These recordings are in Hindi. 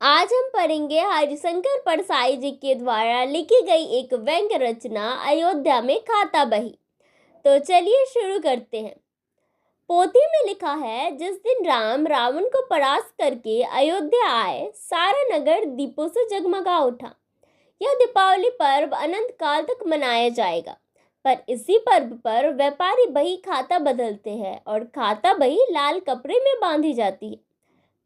आज हम पढ़ेंगे हरिशंकर परसाई जी के द्वारा लिखी गई एक व्यंग्य रचना अयोध्या में खाता बही। तो चलिए शुरू करते हैं। पोथी में लिखा है, जिस दिन राम रावण को परास्त करके अयोध्या आए, सारा नगर दीपों से जगमगा उठा। यह दीपावली पर्व अनंत काल तक मनाया जाएगा। पर इसी पर्व पर व्यापारी बही खाता बदलते हैं और खाता बही लाल कपड़े में बांधी जाती है।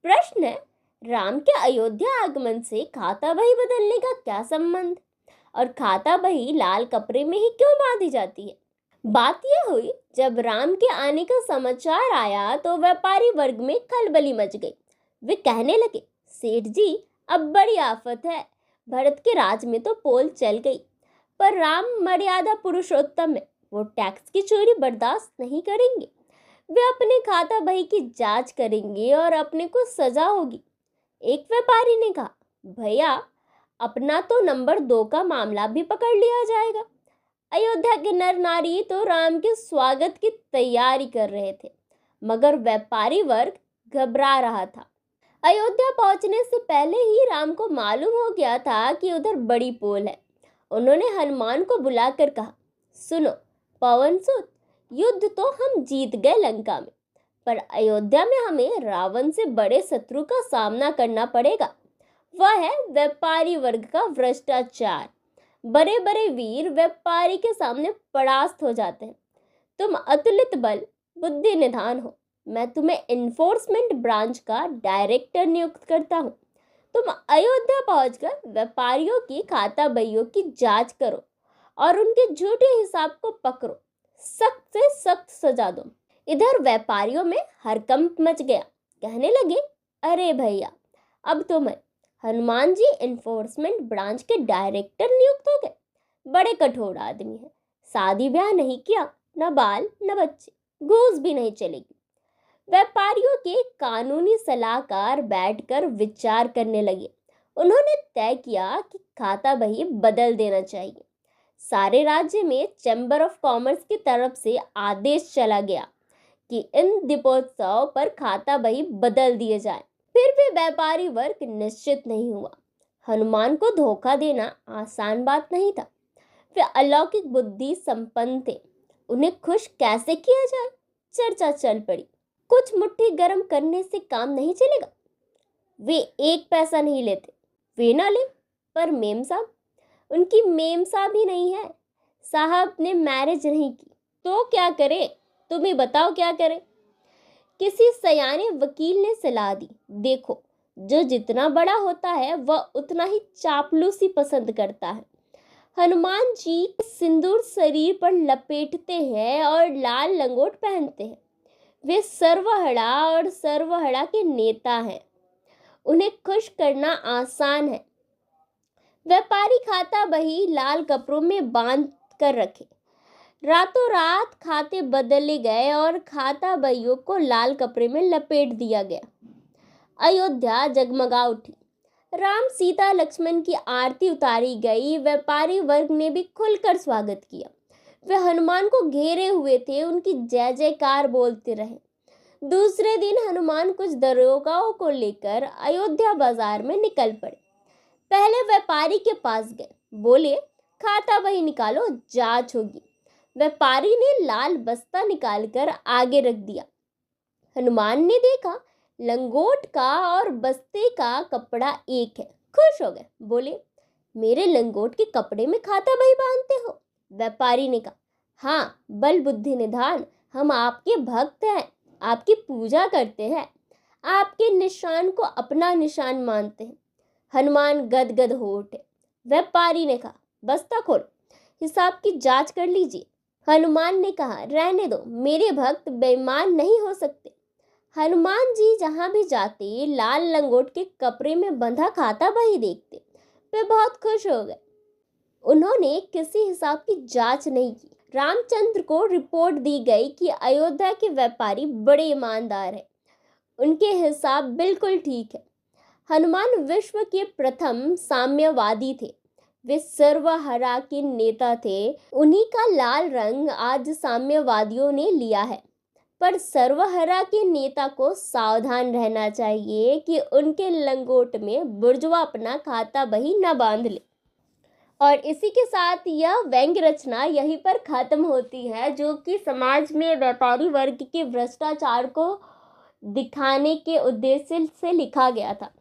प्रश्न है, राम के अयोध्या आगमन से खाता बही बदलने का क्या संबंध और खाता बही लाल कपड़े में ही क्यों बांधी जाती है? बात यह हुई, जब राम के आने का समाचार आया तो व्यापारी वर्ग में खलबली मच गई। वे कहने लगे, सेठ जी, अब बड़ी आफत है। भरत के राज में तो पोल चल गई, पर राम मर्यादा पुरुषोत्तम है, वो टैक्स की चोरी बर्दाश्त नहीं करेंगे। वे अपने खाता बही की जांच करेंगे और अपने को सजा होगी। एक व्यापारी ने कहा, भैया, अपना तो नंबर 2 का मामला भी पकड़ लिया जाएगा। अयोध्या के नर नारी तो राम के स्वागत की तैयारी कर रहे थे, मगर व्यापारी वर्ग घबरा रहा था। अयोध्या पहुंचने से पहले ही राम को मालूम हो गया था कि उधर बड़ी पोल है। उन्होंने हनुमान को बुलाकर कहा, सुनो पवनसुत, युद्ध तो हम जीत गए लंका में, पर अयोध्या में हमें रावण से बड़े शत्रु का सामना करना पड़ेगा। वह है व्यापारी वर्ग का भ्रष्टाचार। बड़े बड़े वीर व्यापारी के सामने परास्त हो जाते हैं। तुम अतुलित बल बुद्धि निधान हो। मैं तुम्हें इन्फोर्समेंट ब्रांच का डायरेक्टर नियुक्त करता हूँ। तुम अयोध्या पहुंचकर व्यापारियों की खाता बहियों की जांच करो और उनके झूठे हिसाब को पकड़ो। सख्त से सख्त सजा दो। इधर व्यापारियों में हड़कंप मच गया। कहने लगे, अरे भैया, अब तो मैं हनुमान जी इन्फोर्समेंट ब्रांच के डायरेक्टर नियुक्त हो गए। बड़े कठोर आदमी हैं। शादी ब्याह नहीं किया, न बाल न बच्चे, घूस भी नहीं चलेगी। व्यापारियों के कानूनी सलाहकार बैठकर विचार करने लगे। उन्होंने तय किया कि खाता बही बदल देना चाहिए। सारे राज्य में चैम्बर ऑफ कॉमर्स की तरफ से आदेश चला गया कि इन दीपोत्सव पर खाता बही बदल दिए जाए। फिर भी व्यापारी वर्ग निश्चित नहीं हुआ। हनुमान को धोखा देना आसान बात नहीं था। वे अलौकिक बुद्धि संपन्न थे। उन्हें खुश कैसे किया जाए, चर्चा चल पड़ी। कुछ मुट्ठी गर्म करने से काम नहीं चलेगा। वे 1 पैसा नहीं लेते। वे ना ले, पर मेम साहब, उनकी मेम साहब ही नहीं है। साहब ने मैरिज नहीं की, तो क्या करे? तुम ही बताओ क्या करे? किसी सयाने वकील ने सलाह दी, देखो, जो जितना बड़ा होता है वह उतना ही चापलूसी पसंद करता है। हनुमान जी सिंदूर शरीर पर लपेटते हैं और लाल लंगोट पहनते हैं। वे सर्वहरा और सर्वहरा के नेता हैं। उन्हें खुश करना आसान है। व्यापारी खाता बही लाल कपड़ों में बांध कर रखे। रातों रात खाते बदले गए और खाता बहियों को लाल कपड़े में लपेट दिया गया। अयोध्या जगमगा उठी। राम सीता लक्ष्मण की आरती उतारी गई। व्यापारी वर्ग ने भी खुलकर स्वागत किया। वे हनुमान को घेरे हुए थे, उनकी जय जयकार बोलते रहे। दूसरे दिन हनुमान कुछ दरोगाओं को लेकर अयोध्या बाजार में निकल पड़े। पहले व्यापारी के पास गए, बोले, खाता बही निकालो, जांच होगी। व्यापारी ने लाल बस्ता निकालकर आगे रख दिया। हनुमान ने देखा, लंगोट का और बस्ते का कपड़ा एक है। खुश हो गए, बोले, मेरे लंगोट के कपड़े में खाता बही बांधते हो? व्यापारी ने कहा, हाँ, बल बुद्धि निधान, हम आपके भक्त हैं, आपकी पूजा करते हैं, आपके निशान को अपना निशान मानते हैं। हनुमान गदगद हो उठे। व्यापारी ने कहा, बस्ता खोलो, हिसाब की जांच कर लीजिए। हनुमान ने कहा, रहने दो, मेरे भक्त बेईमान नहीं हो सकते। हनुमान जी जहां भी जाते लाल लंगोट के कपड़े में बंधा खाता बही देखते। वे बहुत खुश हो गए। उन्होंने किसी हिसाब की जांच नहीं की। रामचंद्र को रिपोर्ट दी गई कि अयोध्या के व्यापारी बड़े ईमानदार हैं। उनके हिसाब बिल्कुल ठीक है। हनुमान विश्व के प्रथम साम्यवादी थे। वे सर्वहरा के नेता थे। उन्हीं का लाल रंग आज साम्यवादियों ने लिया है। पर सर्वहरा के नेता को सावधान रहना चाहिए कि उनके लंगोट में बुर्जुआ अपना खाता बही न बांध ले। और इसी के साथ यह व्यंग्य रचना यहीं पर खत्म होती है, जो कि समाज में व्यापारी वर्ग के भ्रष्टाचार को दिखाने के उद्देश्य से लिखा गया था।